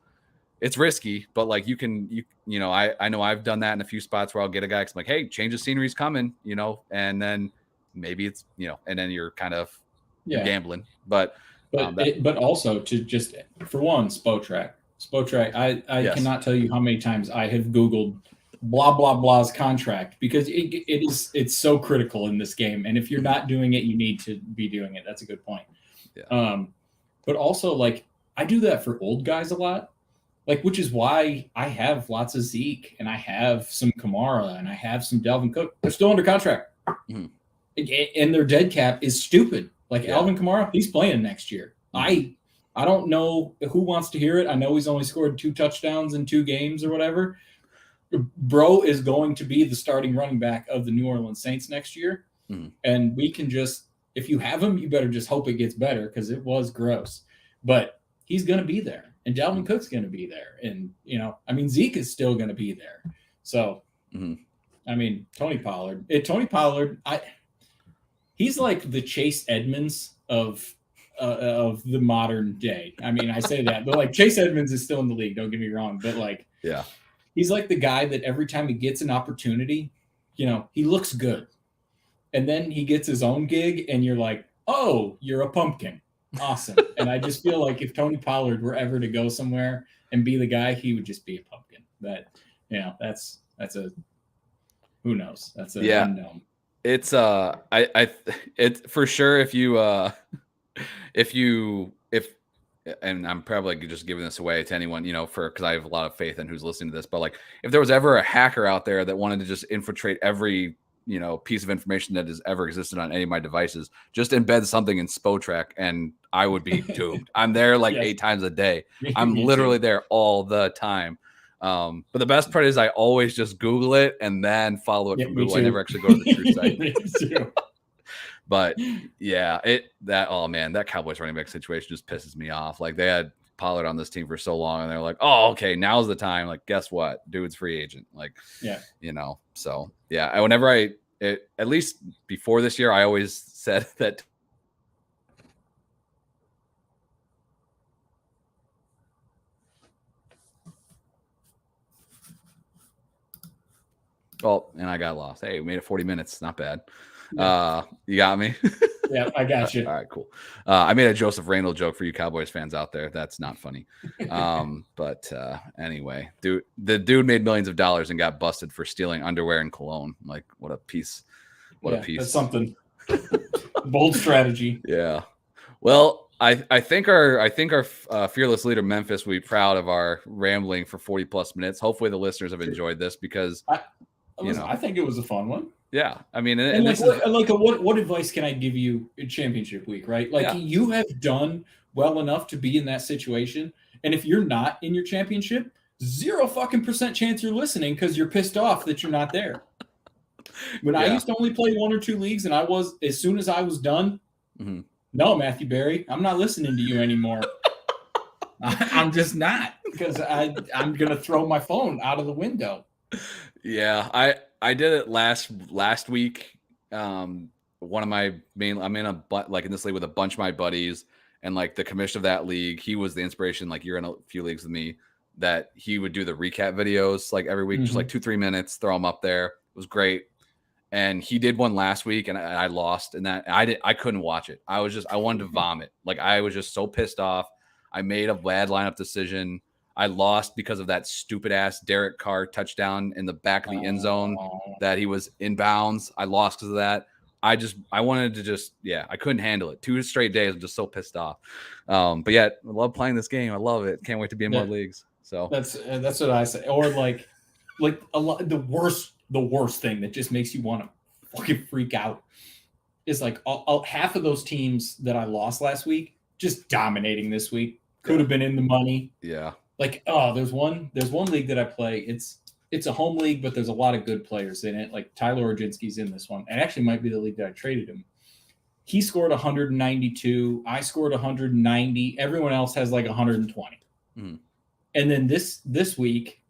It's risky, but like I know I've done that in a few spots where I'll get a guy. 'Cause I'm like, hey, change of scenery's coming, and then maybe it's and then you're kind of gambling, but also to just, for one, Spotrac, I yes. cannot tell you how many times I have Googled blah blah blah's contract, because it's so critical in this game, and if you're not doing it, you need to be doing it. That's a good point. Yeah. But also, like, I do that for old guys a lot, like, which is why I have lots of Zeke, and I have some Kamara, and I have some Dalvin Cook. They're still under contract, and their dead cap is stupid. Like, Alvin Kamara, he's playing next year. I don't know who wants to hear it. I know he's only scored 2 touchdowns in 2 games or whatever. Bro is going to be the starting running back of the New Orleans Saints next year. And we can just, if you have him, you better just hope it gets better, because it was gross. But he's going to be there, and Dalvin Cook's going to be there. And, Zeke is still going to be there. So, Tony Pollard, he's like the Chase Edmonds of the modern day. I say that, but like, Chase Edmonds is still in the league. Don't get me wrong, but like, he's like the guy that every time he gets an opportunity, he looks good, and then he gets his own gig, and you're like, oh, you're a pumpkin, awesome. And I just feel like if Tony Pollard were ever to go somewhere and be the guy, he would just be a pumpkin. But that's a who knows? That's a unknown. It's it's for sure if and I'm probably just giving this away to anyone, because I have a lot of faith in who's listening to this, but like, if there was ever a hacker out there that wanted to just infiltrate every piece of information that has ever existed on any of my devices, just embed something in Spotrac and I would be doomed. I'm there like 8 times a day. I'm literally there all the time. But the best part is I always just Google it and then follow it from Google. I never actually go to the true site. But that Cowboys running back situation just pisses me off. Like, they had Pollard on this team for so long, and they're like, oh, okay, now's the time. Like, guess what? Dude's free agent. Like, so yeah. Whenever at least before this year, I always said that. Oh, and I got lost. Hey, we made it 40 minutes. Not bad. You got me? Yeah, I got you. All right, cool. I made a Joseph Randall joke for you Cowboys fans out there. That's not funny. But anyway, the dude made millions of dollars and got busted for stealing underwear and cologne. Like, what a piece. What a piece. That's something. Bold strategy. Yeah. Well, I think our fearless leader Memphis will be proud of our rambling for 40 plus minutes. Hopefully the listeners have enjoyed this, because I think it was a fun one. Yeah, what advice can I give you in championship week, right? Like, you have done well enough to be in that situation, and if you're not in your championship, 0% chance you're listening, because you're pissed off that you're not there. When I used to only play 1 or 2 leagues, and as soon as I was done, no, Matthew Berry, I'm not listening to you anymore. I'm just not, because I'm gonna throw my phone out of the window. Yeah, I did it last week. One of my I'm in in this league with a bunch of my buddies, and like the commissioner of that league, he was the inspiration. Like, you're in a few leagues with me, that he would do the recap videos like every week, just like 2-3 minutes, throw them up there. It was great. And he did one last week, and I lost, and I couldn't watch it. I wanted to vomit. Like, I was just so pissed off. I made a bad lineup decision. I lost because of that stupid ass Derek Carr touchdown in the back of the end zone that he was inbounds. I lost because of that. I wanted to I couldn't handle it. 2 straight days. I'm just so pissed off. But yeah, I love playing this game. I love it. Can't wait to be in more leagues. So that's what I say. Or like a lot, the worst thing that just makes you want to fucking freak out is like half of those teams that I lost last week just dominating this week. Could have been in the money. Yeah. Like, there's one league that I play. It's a home league, but there's a lot of good players in it. Like, Tyler Orginski's in this one. It actually might be the league that I traded him. he scored 192. I scored 190. Everyone else has like 120. Mm-hmm. And then this week,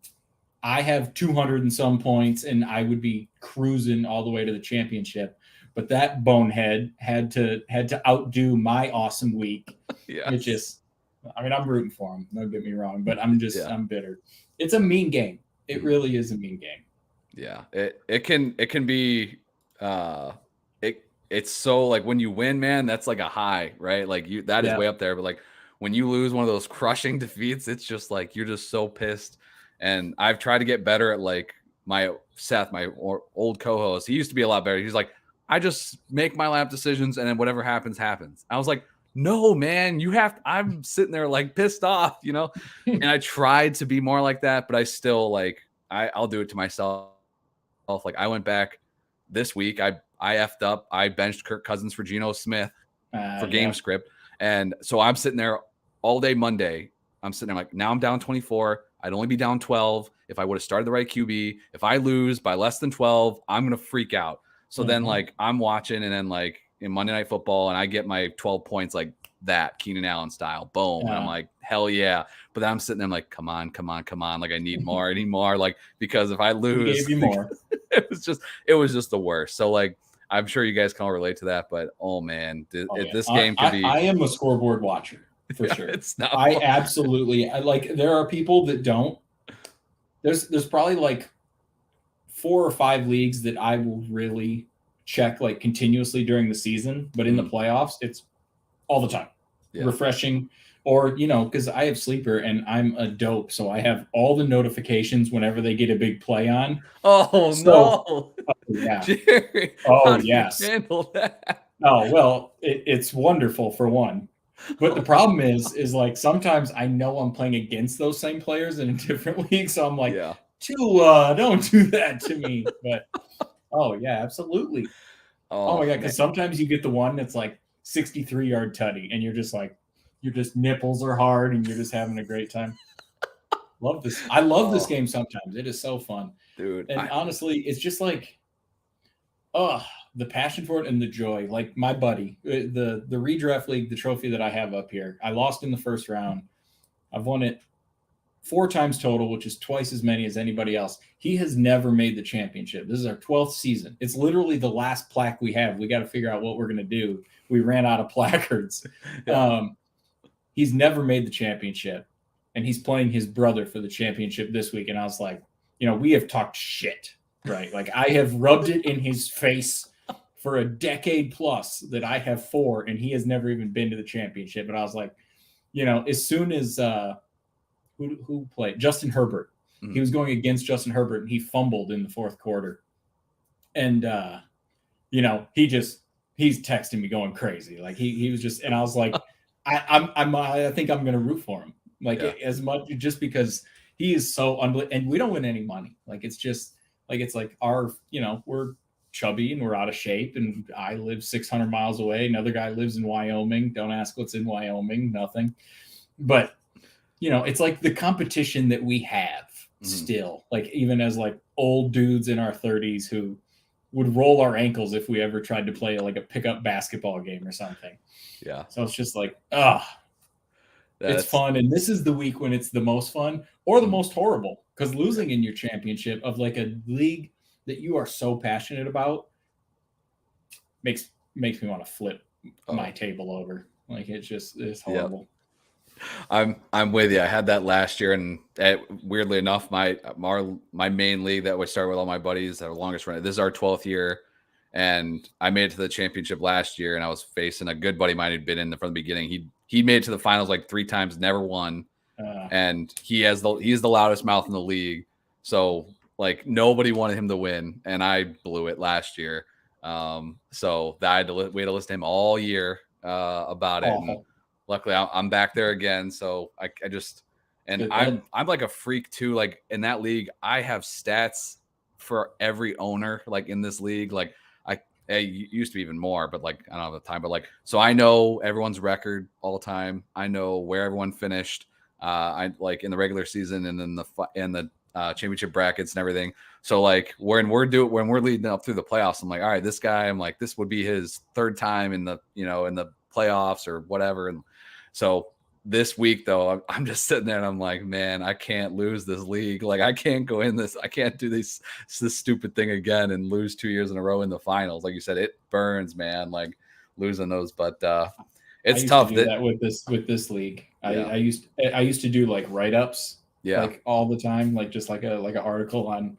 I have 200 and some points, and I would be cruising all the way to the championship. But that bonehead had to outdo my awesome week. Yes. It just, I mean, I'm rooting for him. Don't get me wrong, but I'm bitter. It's a mean game. It really is a mean game. Yeah, it can be it's so like when you win, man, that's like a high, right? Like that is way up there. But like when you lose one of those crushing defeats, it's just like you're just so pissed. And I've tried to get better at like my old co-host. He used to be a lot better. He's like, I just make my lap decisions and then whatever happens, happens. I was like, no, man, I'm sitting there like pissed off, you know? And I tried to be more like that, but I still like, I'll do it to myself. Like I went back this week. I effed up. I benched Kirk Cousins for Geno Smith for game script. And so I'm sitting there all day Monday. I'm sitting there like, now I'm down 24. I'd only be down 12 if I would have started the right QB. If I lose by less than 12, I'm going to freak out. So then like I'm watching and then like in Monday Night Football and I get my 12 points like that Keenan Allen style. Boom. And I'm like, hell yeah. But then I'm sitting there I'm like, come on. Like I need more. Like, because if I lose, gave you more. it was just the worst. So like, I'm sure you guys can all relate to that, but oh man, this game could be. I am a scoreboard watcher for sure. It's not. I like. There are people that don't. There's probably like 4 or 5 leagues that I will really check like continuously during the season, but in the playoffs, it's all the time. Yeah. Refreshing. Or, you know, because I have Sleeper and I'm a dope. So I have all the notifications whenever they get a big play on. Oh, no. Yeah. Jerry, oh, yes. Handle that. Oh, well, it's wonderful for one. But the problem is like sometimes I know I'm playing against those same players in a different league. So I'm like, don't do that to me. But, oh, yeah, absolutely. Oh my God. Because sometimes you get the one that's like 63-yard tutty and you're just like, your just nipples are hard and you're just having a great time. Love this. I love this game sometimes. It is so fun. Dude. And honestly, it's just like, the passion for it and the joy. Like my buddy, the redraft league, the trophy that I have up here, I lost in the first round. I've won it 4 times total, which is twice as many as anybody else. He has never made the championship. This is our 12th season. It's literally the last plaque we have. We got to figure out what we're going to do. We ran out of placards. He's never made the championship, and he's playing his brother for the championship this week. And I was like, you know, we have talked shit, right? Like I have rubbed it in his face for a decade plus that I have 4, and he has never even been to the championship. But I was like, you know, as soon as who played Justin Herbert, he was going against Justin Herbert, and he fumbled in the 4th quarter, and you know, he's texting me going crazy, like he was just, and I was like. I think I'm going to root for him, like as much just because he is so unbelievable, and we don't win any money. Like it's just like it's like our, you know, we're chubby and we're out of shape, and I live 600 miles away. Another guy lives in Wyoming. Don't ask what's in Wyoming. Nothing. But you know, it's like the competition that we have still, like even as like old dudes in our 30s who would roll our ankles if we ever tried to play like a pickup basketball game or something. Yeah. So it's just like, it's fun. And this is the week when it's the most fun or the most horrible, because losing in your championship of like a league that you are so passionate about makes me want to flip my table over. Like it's horrible. Yep. I'm with you. I had that last year, and weirdly enough, my main league that we started with all my buddies, our longest run. This is our 12th year, and I made it to the championship last year, and I was facing a good buddy of mine who'd been in from the beginning. He made it to the finals like 3 times, never won, and he's the loudest mouth in the league. So like nobody wanted him to win, and I blew it last year. So we had to listen to him all year about it. And luckily, I'm back there again. So I just, and I'm like a freak too. Like in that league, I have stats for every owner. Like in this league, like I used to be even more, but like I don't have the time. But like, so I know everyone's record all the time. I know where everyone finished. I like in the regular season and then the championship brackets and everything. So like when we're leading up through the playoffs, I'm like, all right, this guy, I'm like, this would be his third time in the playoffs or whatever. And so this week though, I'm just sitting there and I'm like, man, I can't lose this league. Like I can't go in this. I can't do this stupid thing again and lose 2 years in a row in the finals. Like you said, it burns, man. Like losing those, but it's tough. To do that with this league. Yeah. I used to do like write-ups, like all the time, like just like an article on,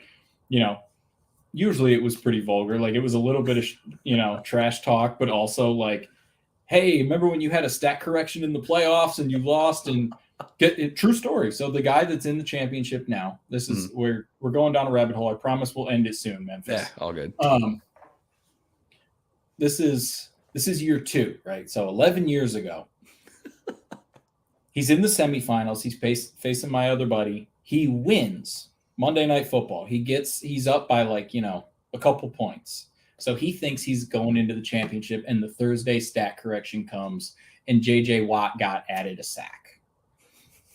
usually it was pretty vulgar. Like it was a little bit of trash talk, but also like, hey, remember when you had a stat correction in the playoffs and you lost? And get it, true story. So the guy that's in the championship now, this is we're going down a rabbit hole. I promise we'll end it soon, Memphis. Yeah, all good. This is year 2, right? So 11 years ago, he's in the semifinals. He's facing my other buddy. He wins Monday Night Football. He's up by like, a couple points. So he thinks he's going into the championship, and the Thursday stat correction comes, and J.J. Watt got added a sack.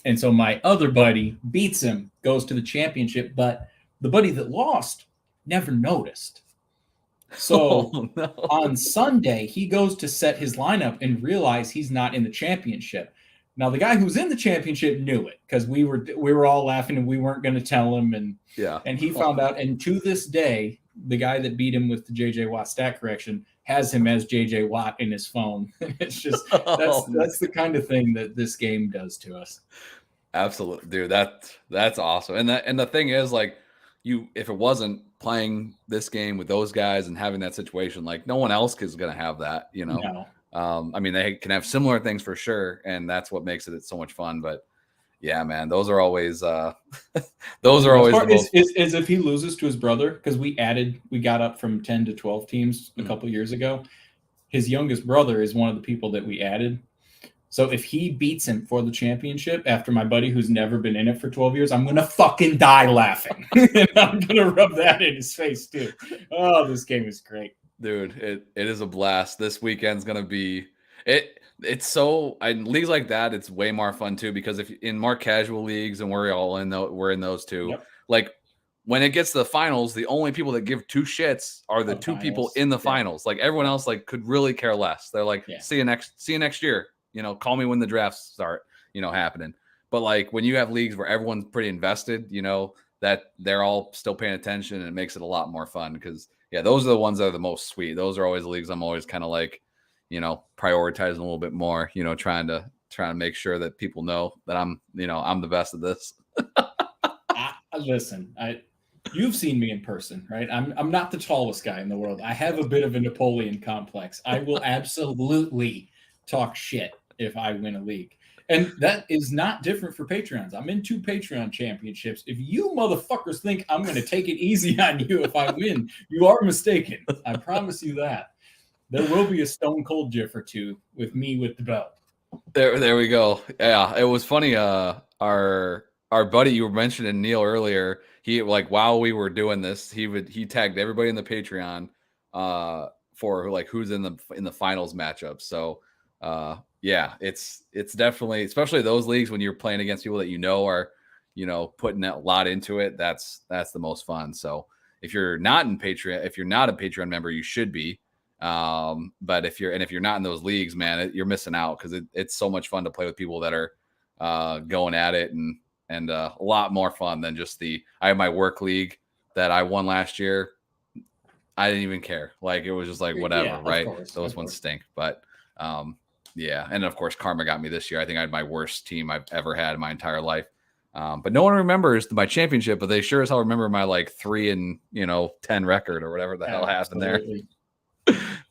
And so my other buddy beats him, goes to the championship, but the buddy that lost never noticed. So on Sunday, he goes to set his lineup and realize he's not in the championship. Now, the guy who's in the championship knew it because we were all laughing and we weren't going to tell him. And he found out. And to this day, the guy that beat him with the J.J. Watt stat correction has him as J.J. Watt in his phone. It's just that's the kind of thing that this game does to us. Absolutely, dude. That's awesome. And the thing is, like, if it wasn't playing this game with those guys and having that situation, like no one else is going to have that, No. I mean, they can have similar things for sure, and that's what makes it so much fun. But yeah, man, those are always the most. Is if he loses to his brother, because we got up from 10 to 12 teams a couple years ago. His youngest brother is one of the people that we added. So if he beats him for the championship after my buddy who's never been in it for 12 years, I'm going to fucking die laughing. And I'm going to rub that in his face too. Oh, this game is great. Dude, it is a blast. This weekend's going to be it's so in leagues like that, it's way more fun too, because if in more casual leagues, and we're in those too. Yep. Like when it gets to the finals, the only people that give two shits are the two people in the finals. Like everyone else like could really care less. They're like, see you next year. Call me when the drafts start, happening. But like when you have leagues where everyone's pretty invested, that they're all still paying attention, and it makes it a lot more fun because, those are the ones that are the most sweet. Those are always the leagues I'm always kind of like, prioritizing a little bit more, trying to make sure that people know that I'm the best at this. Listen, you've seen me in person, right? I'm not the tallest guy in the world. I have a bit of a Napoleon complex. I will absolutely talk shit if I win a league. And that is not different for Patreons. I'm in 2 Patreon championships. If you motherfuckers think I'm going to take it easy on you if I win, you are mistaken. I promise you that. There will be a Stone Cold GIF or 2 with me with the belt. There we go. Yeah, it was funny. Our buddy you were mentioning, Neil, earlier, he like while we were doing this, he tagged everybody in the Patreon for like who's in the finals matchup. So it's definitely, especially those leagues when you're playing against people that are putting a lot into it. That's the most fun. So if you're not a Patreon member, you should be. But if you're not in those leagues, man, you're missing out because it's so much fun to play with people that are going at it and a lot more fun than just I have my work league that I won last year. I didn't even care. Like it was just like whatever, right? Those ones stink, but and of course karma got me this year. I think I had my worst team I've ever had in my entire life. But no one remembers my championship, but they sure as hell remember my like 3-10 record or whatever the hell happened there.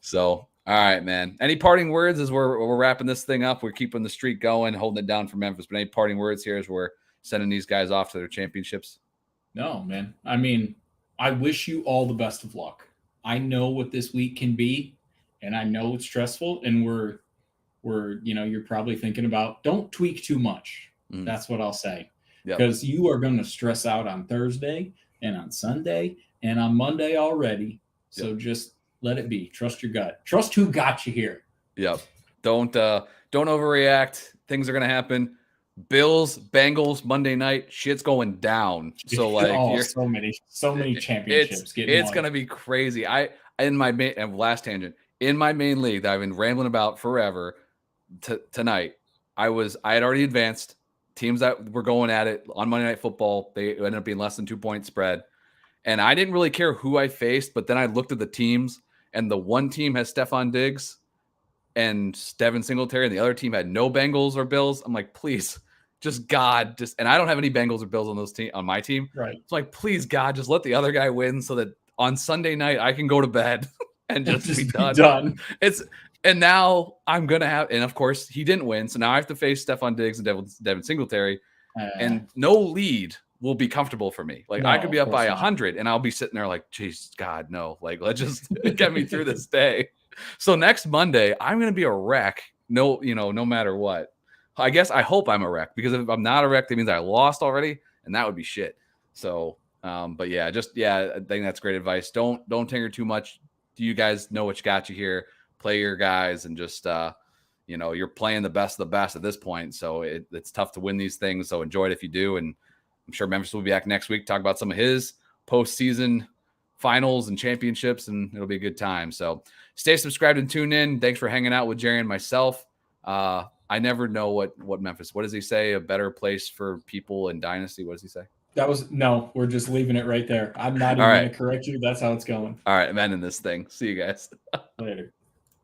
So, all right, man. Any parting words as we're wrapping this thing up? We're keeping the streak going, holding it down for Memphis. But any parting words here as we're sending these guys off to their championships? No, man. I mean, I wish you all the best of luck. I know what this week can be, and I know it's stressful, and we're you're probably thinking about don't tweak too much. That's what I'll say. Because you are going to stress out on Thursday and on Sunday and on Monday already. So just let it be. Trust your gut. Trust who got you here. Yep. Don't overreact. Things are going to happen. Bills, Bengals, Monday night, shit's going down. So like, so many championships it's gonna be crazy. Last tangent, in my main league that I've been rambling about forever, tonight, I had already advanced teams that were going at it on Monday Night Football. They ended up being less than 2-point spread, and I didn't really care who I faced. But then I looked at the teams, and the one team has Stephon Diggs and Devin Singletary, and the other team had no Bengals or Bills. I'm like, please, just God, and I don't have any Bengals or Bills on my team. Right. It's like, please, God, just let the other guy win so that on Sunday night I can go to bed and just be done. And now I'm gonna have, and of course he didn't win, so now I have to face Stephon Diggs and Devin Singletary, and no lead will be comfortable for me. Like, I could be up by 100, and I'll be sitting there like, Jesus God, no! Like, let's just get me through this day. So next Monday, I'm going to be a wreck. No matter what. I guess I hope I'm a wreck, because if I'm not a wreck, that means I lost already, and that would be shit. So, but yeah, I think that's great advice. Don't tinker too much. Do you guys know what got you here? Play your guys, and just you're playing the best of the best at this point. So it's tough to win these things. So enjoy it if you do, and I'm sure Memphis will be back next week to talk about some of his postseason finals and championships, and it'll be a good time. So stay subscribed and tune in. Thanks for hanging out with Jerry and myself. I never know what Memphis, what does he say? A better place for people in Dynasty. What does he say? We're just leaving it right there. I'm not even going to correct you. That's how it's going. All right. I'm ending this thing. See you guys. Later.